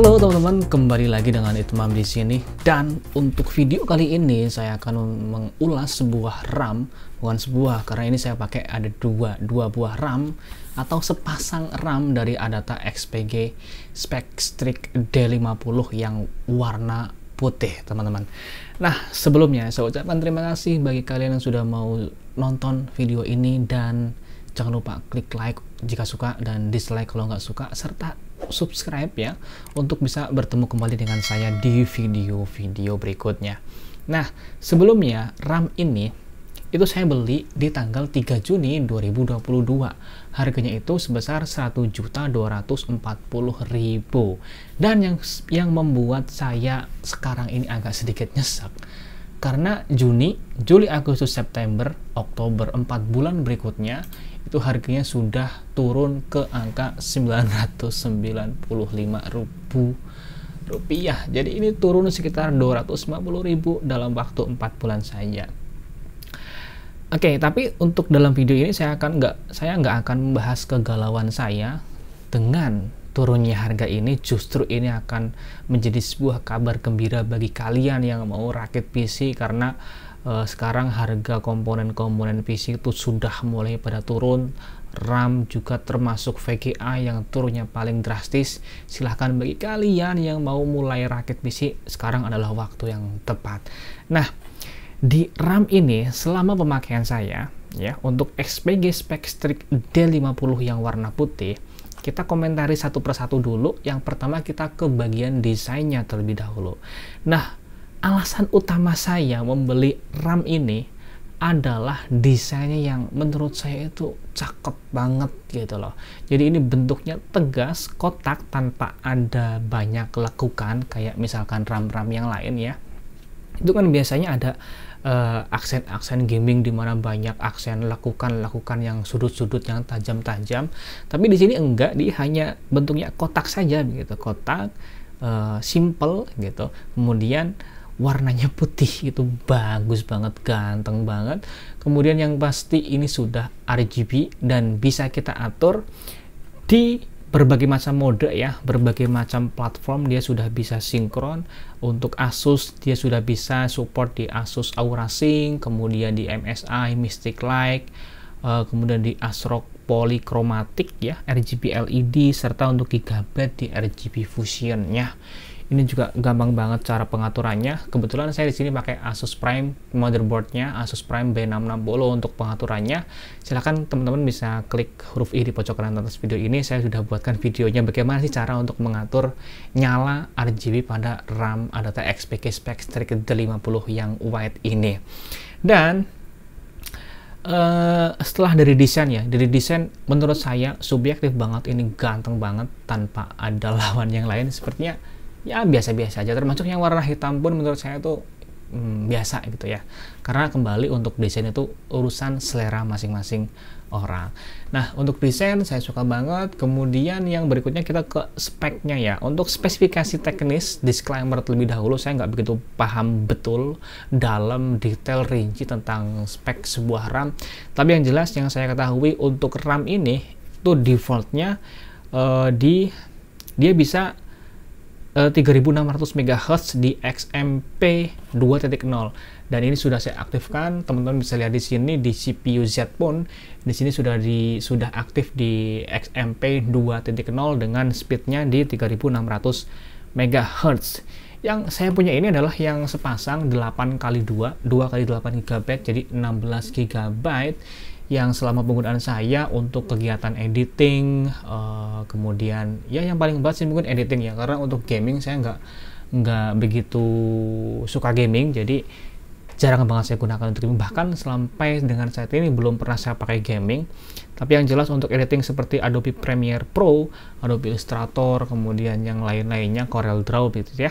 Halo teman-teman, kembali lagi dengan Itmam di sini. Dan untuk video kali ini saya akan mengulas sebuah RAM, bukan sebuah, karena ini saya pakai ada dua buah RAM atau sepasang RAM dari Adata XPG Specstrix D50 yang warna putih, teman-teman. Nah, sebelumnya saya ucapkan terima kasih bagi kalian yang sudah mau nonton video ini, dan jangan lupa klik like jika suka dan dislike kalau nggak suka, serta subscribe ya untuk bisa bertemu kembali dengan saya di video-video berikutnya. Nah, sebelumnya RAM ini itu saya beli di tanggal 3 Juni 2022. Harganya itu sebesar 1.240.000. Dan yang membuat saya sekarang ini agak sedikit nyesek, karena Juni, Juli, Agustus, September, Oktober, 4 bulan berikutnya itu harganya sudah turun ke angka 995.000 rupiah. Jadi ini turun sekitar 250.000 dalam waktu 4 bulan saja. Oke, tapi untuk dalam video ini saya nggak akan membahas kegalauan saya dengan turunnya harga ini. Justru ini akan menjadi sebuah kabar gembira bagi kalian yang mau rakit PC, karena sekarang harga komponen-komponen PC itu sudah mulai pada turun. RAM juga termasuk VGA yang turunnya paling drastis. Silahkan bagi kalian yang mau mulai rakit PC, sekarang adalah waktu yang tepat. Nah, di RAM ini selama pemakaian saya ya, untuk XPG Specstrix D50 yang warna putih, kita komentari satu persatu dulu. Yang pertama kita ke bagian desainnya terlebih dahulu. Nah, alasan utama saya membeli RAM ini adalah desainnya yang menurut saya itu cakep banget gitu loh. Jadi ini bentuknya tegas, kotak, tanpa ada banyak lekukan kayak misalkan RAM-RAM yang lain ya. Itu kan biasanya ada aksen-aksen gaming di mana banyak aksen lekukan yang sudut-sudut yang tajam-tajam. Tapi di sini enggak, dia hanya bentuknya kotak saja begitu, kotak, simple gitu. Kemudian warnanya putih, itu bagus banget, ganteng banget. Kemudian yang pasti ini sudah RGB dan bisa kita atur di berbagai macam mode ya, berbagai macam platform dia sudah bisa sinkron. Untuk Asus dia sudah bisa support di Asus Aura Sync, kemudian di MSI Mystic Light, kemudian di ASRock Polychromatic ya, RGB LED, serta untuk Gigabyte di RGB Fusion ya. Ini juga gampang banget cara pengaturannya. Kebetulan saya di sini pakai Asus Prime motherboardnya, Asus Prime B660 untuk pengaturannya. Silahkan teman-teman bisa klik huruf I di pojok kanan atas video ini. Saya sudah buatkan videonya bagaimana sih cara untuk mengatur nyala RGB pada RAM Adata XPG Specstrix D50 yang white ini. Dan setelah dari desain ya, dari desain menurut saya subjektif banget, ini ganteng banget tanpa ada lawan yang lain. Sepertinya ya biasa-biasa aja, termasuk yang warna hitam pun menurut saya tuh biasa gitu ya, karena kembali untuk desain itu urusan selera masing-masing orang. Nah, untuk desain saya suka banget. Kemudian yang berikutnya kita ke speknya ya. Untuk spesifikasi teknis, disclaimer terlebih dahulu, saya nggak begitu paham betul dalam detail rinci tentang spek sebuah RAM, tapi yang jelas yang saya ketahui untuk RAM ini itu defaultnya dia bisa 3600 MHz di XMP 2.0, dan ini sudah saya aktifkan. Teman-teman bisa lihat di sini di CPU Z pun di sini sudah aktif di XMP 2.0 dengan speednya di 3600 MHz. Yang saya punya ini adalah yang sepasang 8x2 2x8 GB, jadi 16 GB, yang selama penggunaan saya untuk kegiatan editing, kemudian ya yang paling berat sih mungkin editing ya, karena untuk gaming saya nggak begitu suka gaming, jadi jarang banget saya gunakan untuk gaming. Bahkan sampai dengan saat ini belum pernah saya pakai gaming. Tapi yang jelas untuk editing seperti Adobe Premiere Pro, Adobe Illustrator, kemudian yang lain-lainnya, Corel Draw gitu ya,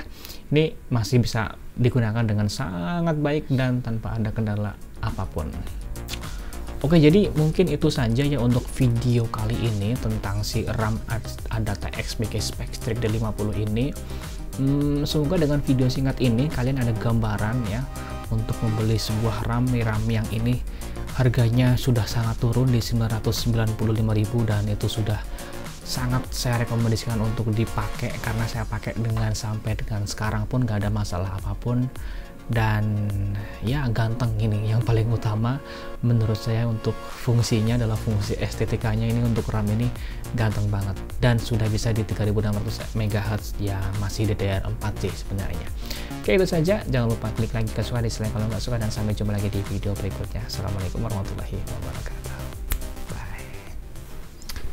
ini masih bisa digunakan dengan sangat baik dan tanpa ada kendala apapun. Oke, jadi mungkin itu saja ya untuk video kali ini tentang si RAM Adata XPG Specstrix D50 ini. Semoga dengan video singkat ini kalian ada gambaran ya untuk membeli sebuah RAM yang ini harganya sudah sangat turun di 995.000, dan itu sudah sangat saya rekomendasikan untuk dipakai karena saya pakai sampai dengan sekarang pun gak ada masalah apapun. Dan ya ganteng, ini yang paling utama menurut saya. Untuk fungsinya adalah fungsi estetikanya, ini untuk RAM ini ganteng banget, dan sudah bisa di 3600 MHz ya, masih DDR4 sih sebenarnya. Oke, itu saja, jangan lupa klik like jika suka, dislike kalau nggak suka, dan sampai jumpa lagi di video berikutnya. Assalamualaikum warahmatullahi wabarakatuh.